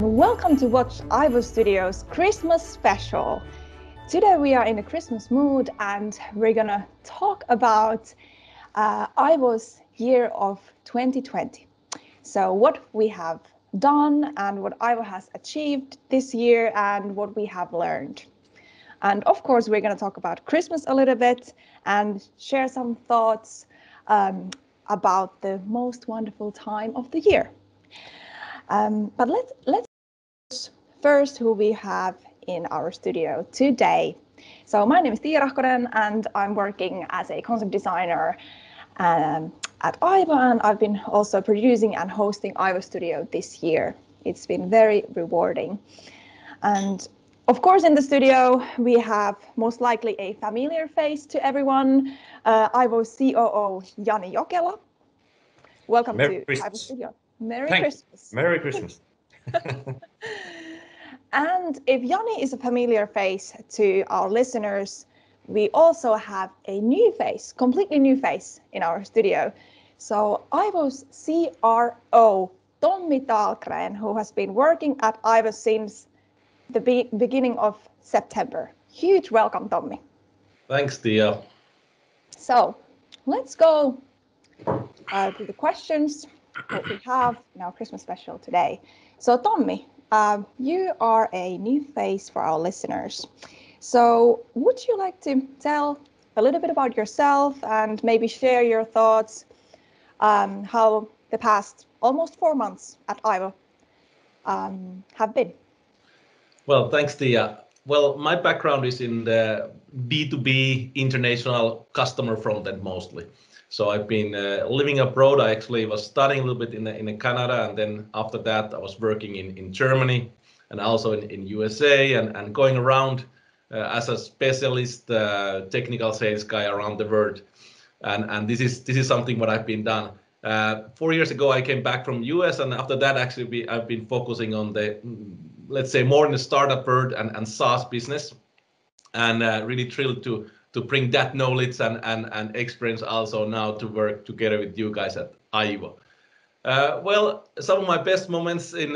Welcome to watch Aiwo Studios Christmas special. Today we are in a Christmas mood and we're gonna talk about Aiwo's year of 2020. So what we have done and what Aiwo has achieved this year and what we have learned. And of course we're gonna talk about Christmas a little bit and share some thoughts about the most wonderful time of the year. But let's first who we have in our studio today. So my name is Tiia Rahkonen and I'm working as a concept designer at Aiwo, and I've been also producing and hosting Aiwo Studio this year. It's been very rewarding. And of course in the studio we have most likely a familiar face to everyone, Aiwo COO Jani Jokela. Welcome to Aiwo Studio. Merry Christmas. Merry Christmas. And if Jani is a familiar face to our listeners, we also have a new face, completely new face in our studio. So Aiwo's CRO, Tommi Tallgren, who has been working at Aiwo since the beginning of September. Huge welcome, Tommi. Thanks, Tiia. So let's go to the questions that we have in our Christmas special today. So Tommi, you are a new face for our listeners. So would you like to tell a little bit about yourself and maybe share your thoughts how the past almost 4 months at Aiwo have been? Well, thanks, Tiia. Well, my background is in the B2B international customer front-end mostly. So I've been living abroad. I actually was studying a little bit in Canada, and then after that I was working in Germany and also in USA and going around as a specialist technical sales guy around the world. And this is something what I've been done. 4 years ago I came back from US, and after that actually I've been focusing on the, let's say, more in the startup world and SaaS business, and really thrilled to bring that knowledge and experience also now to work together with you guys at Aiwo. Well, some of my best moments in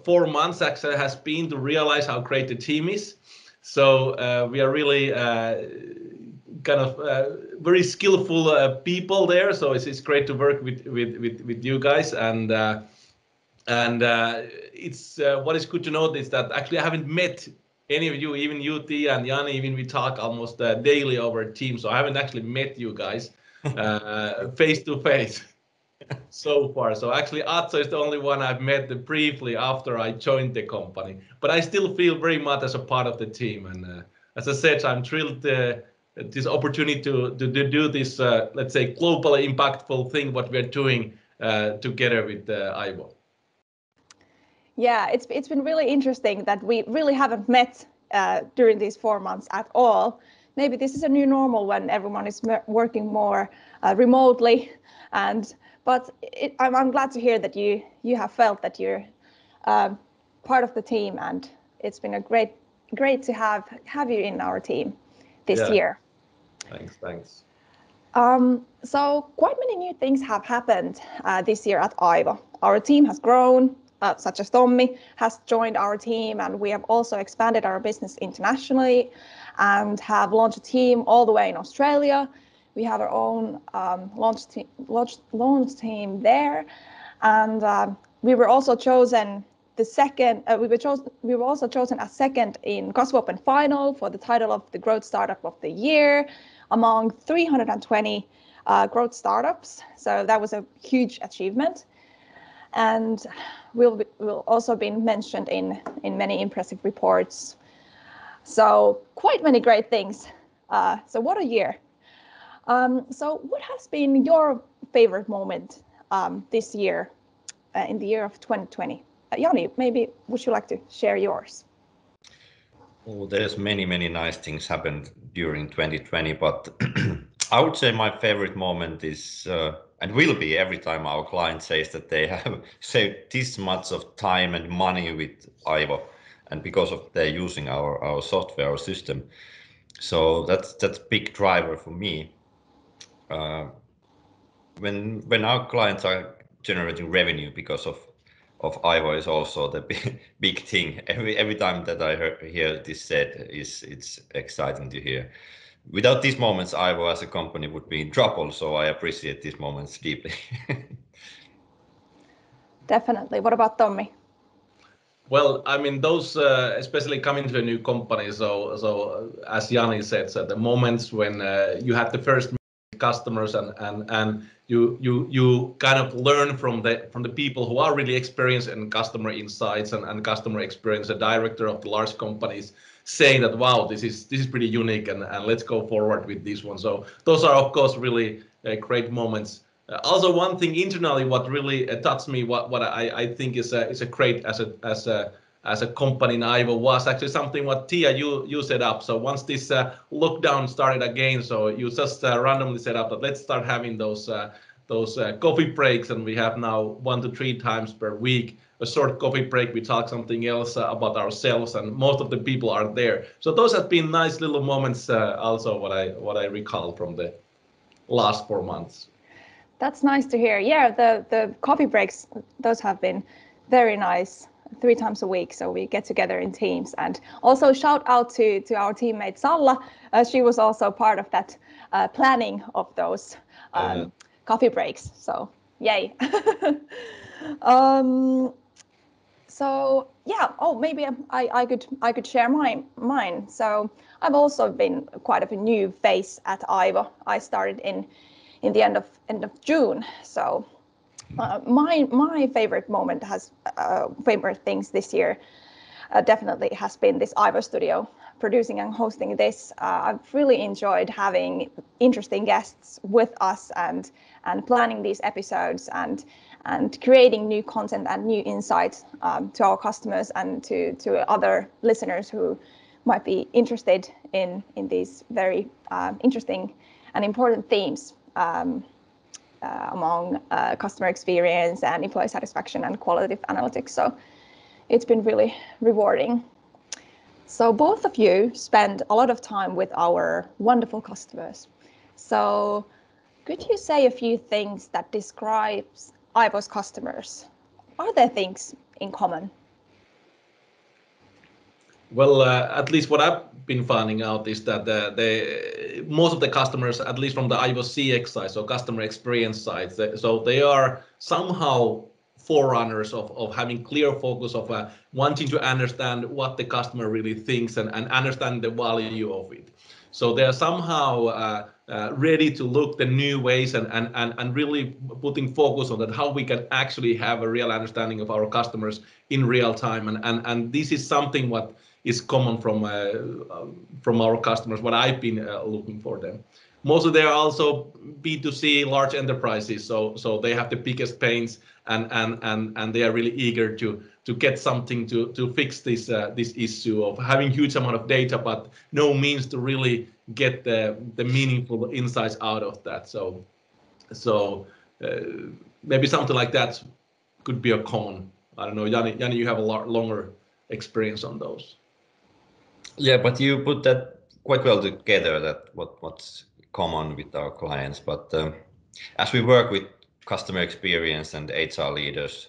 4 months actually has been to realize how great the team is. So we are really kind of very skillful people there. So it's great to work with you guys, and it's what is good to note is that actually I haven't met any of you, even you, Tiia and Jani, even we talk almost daily over Teams. So I haven't actually met you guys face to face so far. So actually Atso is the only one I've met briefly after I joined the company. But I still feel very much as a part of the team. And as I said, I'm thrilled this opportunity to do this, let's say, globally impactful thing, what we're doing together with Aiwo. Yeah, it's been really interesting that we really haven't met during these 4 months at all. Maybe this is a new normal when everyone is working more remotely, but I'm glad to hear that you have felt that you're part of the team, and it's been a great to have you in our team this year. Thanks. So quite many new things have happened this year at Aiwo. Our team has grown. Such as Tommi has joined our team, and we have also expanded our business internationally and have launched a team all the way in Australia. We have our own launch team there, and we were also chosen we were also chosen as second in Kasvuopen final for the title of the Growth Startup of the Year among 320 growth startups. So that was a huge achievement. And we'll also been mentioned in many impressive reports. So quite many great things. So what a year. So what has been your favorite moment this year, in the year of 2020? Jani, maybe would you like to share yours? Oh, there's many nice things happened during 2020, but I would say my favorite moment is, and will be every time our client says that they have saved this much of time and money with Aiwo, and because of they're using our software, our system. So that's big driver for me. When our clients are generating revenue because of of Aiwo is also the big thing. Every time that I hear this said, it's exciting to hear. Without these moments, Aiwo as a company would be in trouble. So I appreciate these moments deeply. Definitely. What about Tommi? Well, I mean, those especially coming to a new company. So as Jani said, so the moments when you have the first customers and you kind of learn from the people who are really experienced in customer insights and customer experience. The director of the large companies saying that, wow, this is pretty unique and let's go forward with this one. So those are of course really great moments. Also, one thing internally, what really touched me, what I think is a great as a company in Aiwo was actually something what Tiia you set up. So once this lockdown started again, so you just randomly set up that let's start having those coffee breaks, and we have now 1 to 3 times per week a short coffee break. We talk something else about ourselves, and most of the people are there. So those have been nice little moments. Also, what I recall from the last 4 months. That's nice to hear. Yeah, the coffee breaks, those have been very nice, 3 times a week. So we get together in teams. And also shout out to our teammate Salla. She was also part of that planning of those coffee breaks. So yay. So yeah, maybe I could share mine. So I've also been quite of a new face at Aiwo. I started in the end of June. So my favorite moment favorite things this year definitely has been this Aiwo studio, producing and hosting this. I've really enjoyed having interesting guests with us and planning these episodes and creating new content and new insights to our customers and to other listeners who might be interested in these very interesting and important themes among customer experience and employee satisfaction and qualitative analytics. So it's been really rewarding. So both of you spend a lot of time with our wonderful customers. So could you say a few things that describes Aiwo's customers? Are there things in common? Well, at least what I've been finding out is that most of the customers, at least from the Aiwo CX side, so customer experience side, so they are somehow forerunners of having clear focus of wanting to understand what the customer really thinks and understand the value of it. So they are somehow ready to look the new ways and really putting focus on that, how we can actually have a real understanding of our customers in real time. And this is something what is common from our customers, what I've been looking for them. Mostly they are also B2C large enterprises, so they have the biggest pains and they are really eager to get something to fix this issue of having huge amount of data, but no means to really get the meaningful insights out of that. So maybe something like that could be a common. I don't know, Jani, you have a lot longer experience on those. Yeah, but you put that quite well together, that what's common with our clients. But as we work with customer experience and HR leaders,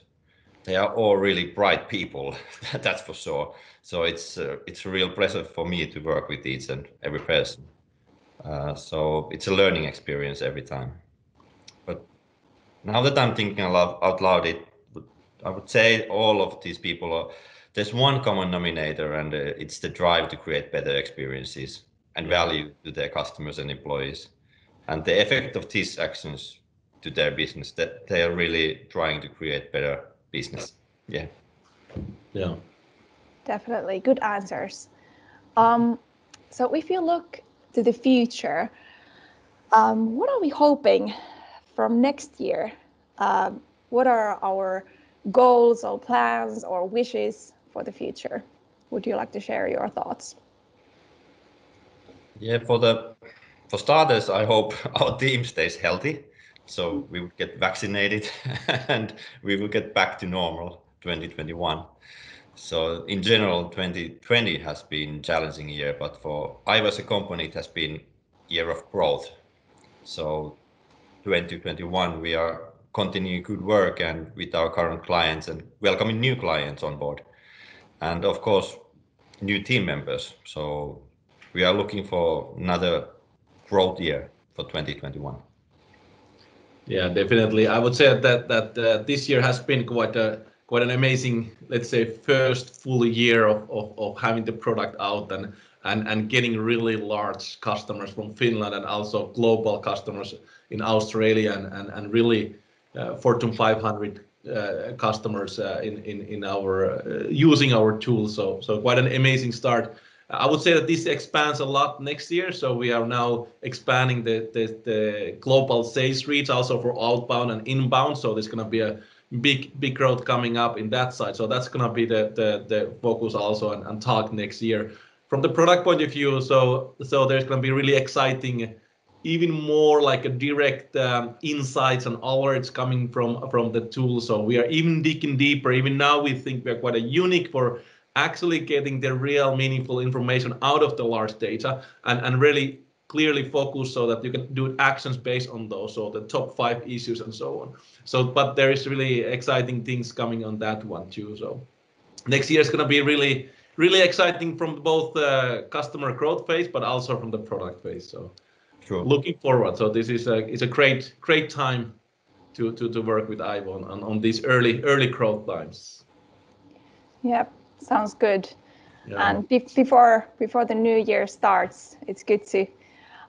they are all really bright people, that's for sure. So it's a real pleasure for me to work with each and every person. So it's a learning experience every time. But now that I'm thinking out loud, I would say all of these people there's one common denominator, and it's the drive to create better experiences and value to their customers and employees, and the effect of these actions to their business, that they are really trying to create better business. Yeah. Definitely good answers. So if you look to the future, what are we hoping from next year? What are our goals or plans or wishes for the future? Would you like to share your thoughts? Yeah, for starters, I hope our team stays healthy, so we would get vaccinated and we will get back to normal 2021. So in general, 2020 has been a challenging year, but for Aiwo as a company, it has been a year of growth. So 2021, we are continue good work and with our current clients and welcoming new clients on board. And of course, new team members. So we are looking for another growth year for 2021. Yeah, definitely. I would say that this year has been quite an amazing, let's say, first full year of having the product out and getting really large customers from Finland and also global customers in Australia and really Fortune 500 customers in our using our tools. So quite an amazing start. I would say that this expands a lot next year. So we are now expanding the global sales reach also for outbound and inbound. So there's going to be a big growth coming up in that side. So that's going to be the focus also and talk next year. From the product point of view, so there's going to be really exciting, even more like a direct insights and alerts coming from the tool. So we are even digging deeper. Even now we think we are quite a unique for actually getting the real meaningful information out of the large data and really clearly focus so that you can do actions based on those, so the top 5 issues and so on. So, but there is really exciting things coming on that one too. So next year is going to be really exciting from both the customer growth phase, but also from the product phase. So sure. Looking forward. So this is a great time to work with Aiwo on these early growth times. Yep. Sounds good. Yeah. And before the new year starts, it's good to,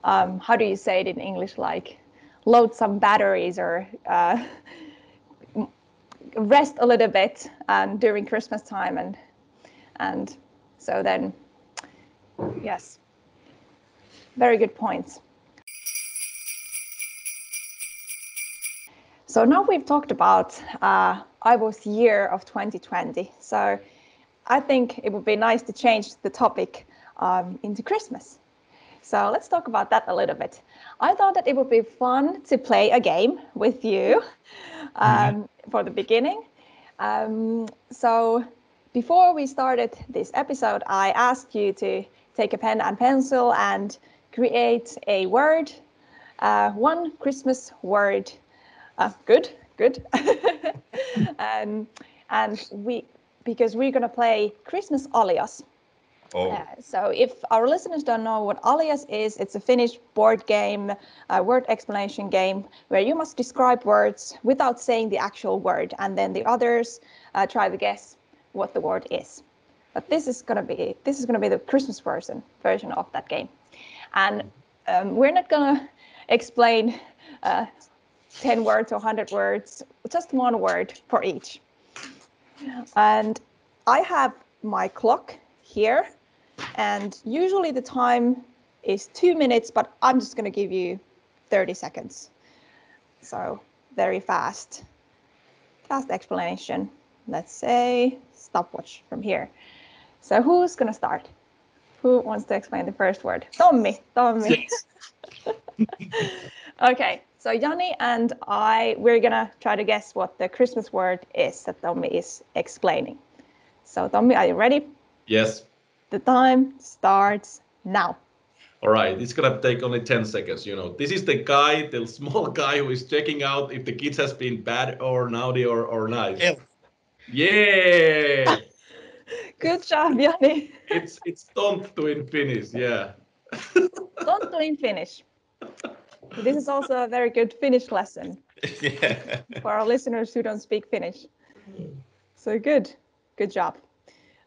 how do you say it in English, like load some batteries or rest a little bit during Christmas time and so then, yes, very good points. So now we've talked about Aiwo's year of 2020. So I think it would be nice to change the topic into Christmas. So let's talk about that a little bit. I thought that it would be fun to play a game with you for the beginning. So before we started this episode, I asked you to take a pen and pencil and create a word, one Christmas word. Good. Because we're going to play Christmas Olios. Oh. So if our listeners don't know what Olios is, it's a Finnish board game, a word explanation game, where you must describe words without saying the actual word, and then the others try to guess what the word is. But this is going to be the Christmas version of that game, and we're not going to explain 10 words or 100 words, just one word for each. And I have my clock here, and usually the time is 2 minutes, but I'm just going to give you 30 seconds. So very fast explanation. Let's say stopwatch from here. So who's going to start? Who wants to explain the first word? Tommi. Yes. Okay, so Jani and we're going to try to guess what the Christmas word is that Tommi is explaining. So Tommi, are you ready? Yes. The time starts now. All right, it's gonna take only 10 seconds. You know, this is the guy, the small guy who is checking out if the kids has been bad or naughty or nice. Yeah. Yeah. Good job, Jani. It's tonttu in Finnish, yeah. Tonttu in Finnish. This is also a very good Finnish lesson Yeah. for our listeners who don't speak Finnish. So good job.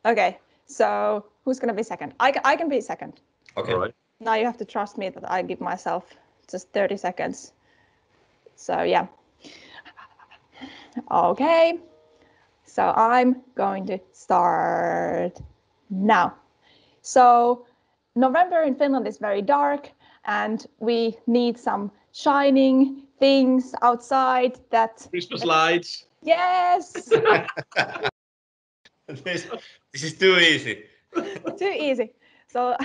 Okay, so who's gonna be second? I can be second. Okay. All right. Now you have to trust me that I give myself just 30 seconds. So yeah. Okay. So I'm going to start now. So November in Finland is very dark and we need some shining things outside that... Christmas lights. Yes! This is too easy. Too easy. So,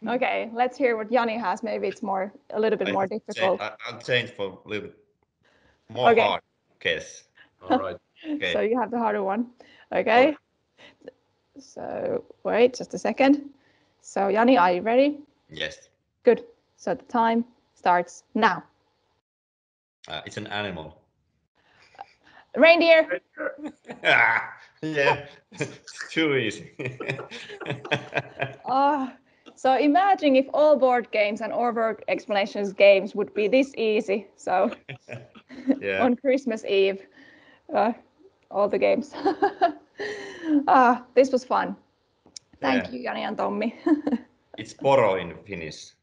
okay, let's hear what Jani has. Maybe it's a little bit more difficult. I'll change for a little bit more hard guess. All right. Okay. So you have the harder one. Okay. So wait just a second. So Jani, are you ready? Yes. Good. So the time starts now. It's an animal. Reindeer. Yeah, too easy. So imagine if all board games and all word explanations games would be this easy. So Yeah. on Christmas Eve, all the games. This was fun. Thank Yeah. you, Jani and Tommi. It's poro in Finnish.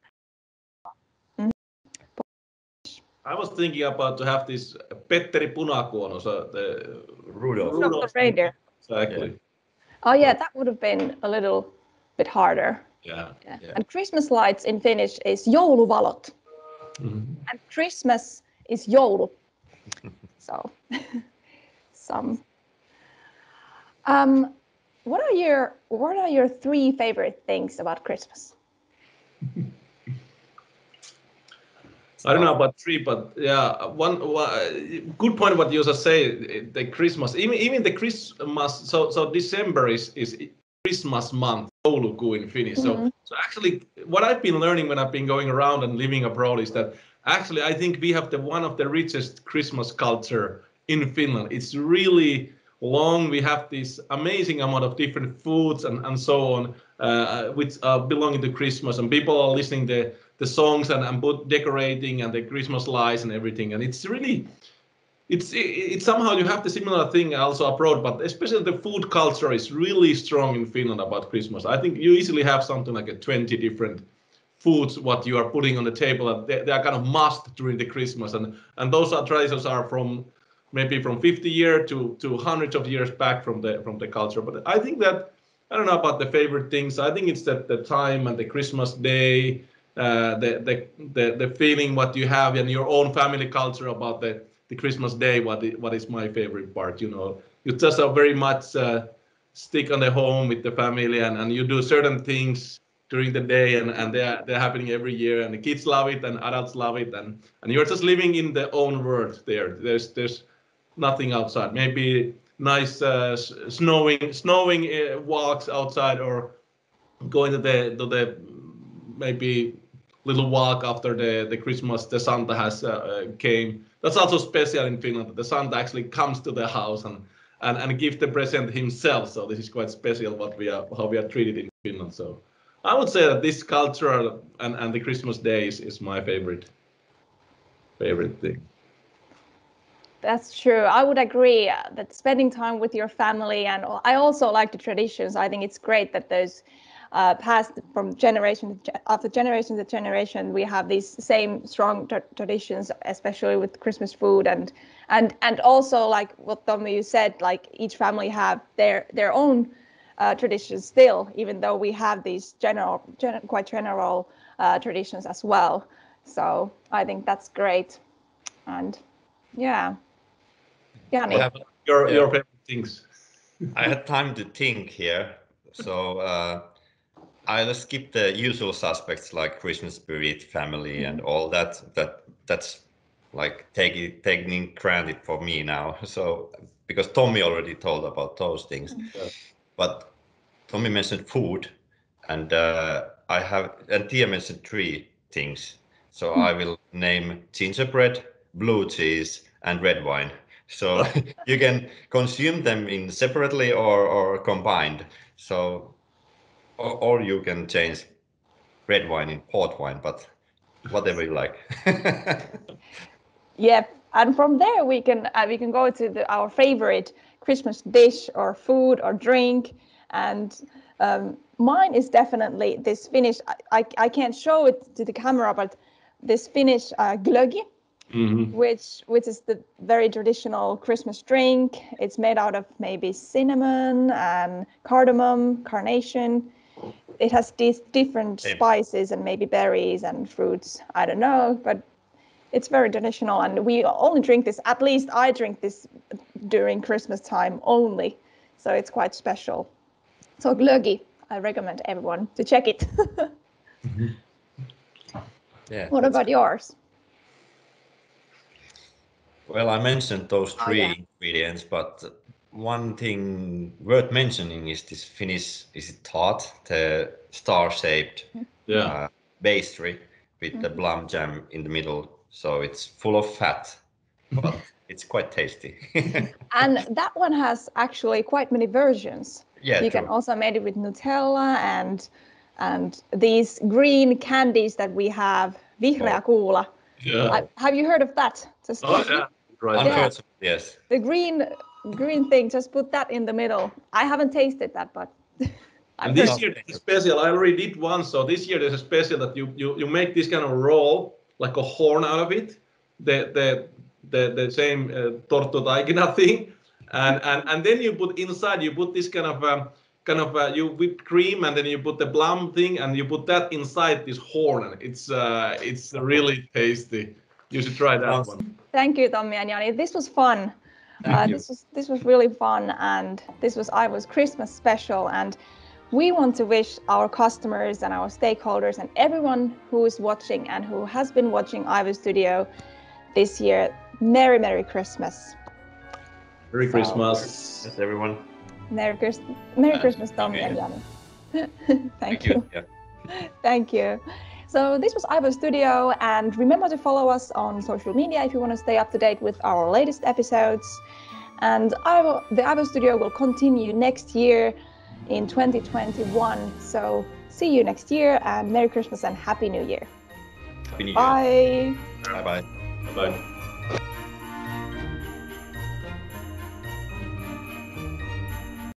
I was thinking about to have this Petteri Punakuono, so the Rudolph. Rudolph the reindeer. Exactly. Oh yeah, that would have been a little bit harder. Yeah. And Christmas lights in Finnish is jouluvalot. And Christmas is joulu. So some. What are your 3 favorite things about Christmas? I don't know about 3, but yeah, one good point what you just say. The Christmas, even the Christmas. So December is Christmas month, joulukuu in Finnish. So actually, what I've been learning when I've been going around and living abroad is that actually I think we have one of the richest Christmas culture in Finland. It's really long. We have this amazing amount of different foods and so on, which belonging to Christmas, and people are listening the songs and decorating and the Christmas lights and everything. And it's really, it's somehow you have the similar thing also abroad, but especially the food culture is really strong in Finland about Christmas. I think you easily have something like 20 different foods what you are putting on the table, and they are kind of must during the Christmas, and those traditions are from maybe from 50 years to hundreds of years back from the culture. But I think that I don't know about the favorite things. I think it's that the time and the Christmas day, the feeling what you have in your own family culture about the Christmas day. What is my favorite part? You know, you just are very much stick on the home with the family, and you do certain things during the day, and they're happening every year, and the kids love it and adults love it, and you're just living in the own world there. There's nothing outside. Maybe nice snowing walks outside, or going to the maybe little walk after the Christmas. The Santa has came. That's also special in Finland. That the Santa actually comes to the house and gives the present himself. So this is quite special how we are treated in Finland. So I would say that this culture and the Christmas day is my favorite thing. That's true. I would agree that spending time with your family, and I also like the traditions. I think it's great that those passed from generation after generation to generation. We have these same strong traditions, especially with Christmas food, and also like what Tommi you said, like each family have their own traditions still, even though we have these quite general traditions as well. So I think that's great, and yeah. What your favorite things? I had time to think here, so I'll skip the usual suspects like Christmas spirit, family, and all that. That's like taking granted for me now. So because Tommi already told about those things, but Tommi mentioned food, and Tiia mentioned 3 things. So I will name gingerbread, blue cheese, and red wine. So you can consume them in separately or combined. So or you can change red wine in port wine, but whatever you like. Yep, and from there we can go to our favorite Christmas dish or food or drink, and mine is definitely this Finnish. I can't show it to the camera, but this Finnish glögi, which is the very traditional Christmas drink. It's made out of maybe cinnamon and cardamom, carnation. It has these different spices and maybe berries and fruits. I don't know, but it's very traditional, and we only drink this. At least I drink this during Christmas time only, so it's quite special. So glögi, I recommend everyone to check it. Yeah. What about yours? Well, I mentioned those 3 ingredients, but one thing worth mentioning is this Finnish, is it Tart, the star-shaped pastry with the Plum jam in the middle. So it's full of fat, but it's quite tasty. And that one has actually quite many versions. Yeah, you true. can also make it with Nutella and these green candies that we have, vihreä kuula. Yeah. Have you heard of that? Just Yeah. Right. Unfortunately, yes. the green thing, just put that in the middle. I haven't tasted that, but And this year there's a special. I already did one, so this year there's a special that you make this kind of roll, like a horn out of it, the same torttotaikina thing, and then you put inside, you put this kind of you whipped cream, and then you put the Plum thing, and you put that inside this horn, and it's really tasty. You should try that one. Thank you, Tommi and Jani. This was fun. This was really fun, and this was Aiwo's Christmas special. And we want to wish our customers and our stakeholders and everyone who is watching and who has been watching Aiwo Studio this year, Merry Christmas. Merry Christmas. Yes, everyone. Merry Christmas, Tommi and Jani. Thank you. Yeah. Thank you. So this was Aiwo Studio, and remember to follow us on social media if you want to stay up to date with our latest episodes. And the Aiwo Studio will continue next year in 2021. So see you next year, and Merry Christmas and Happy New Year. Happy New Year. Bye. Bye-bye. Bye.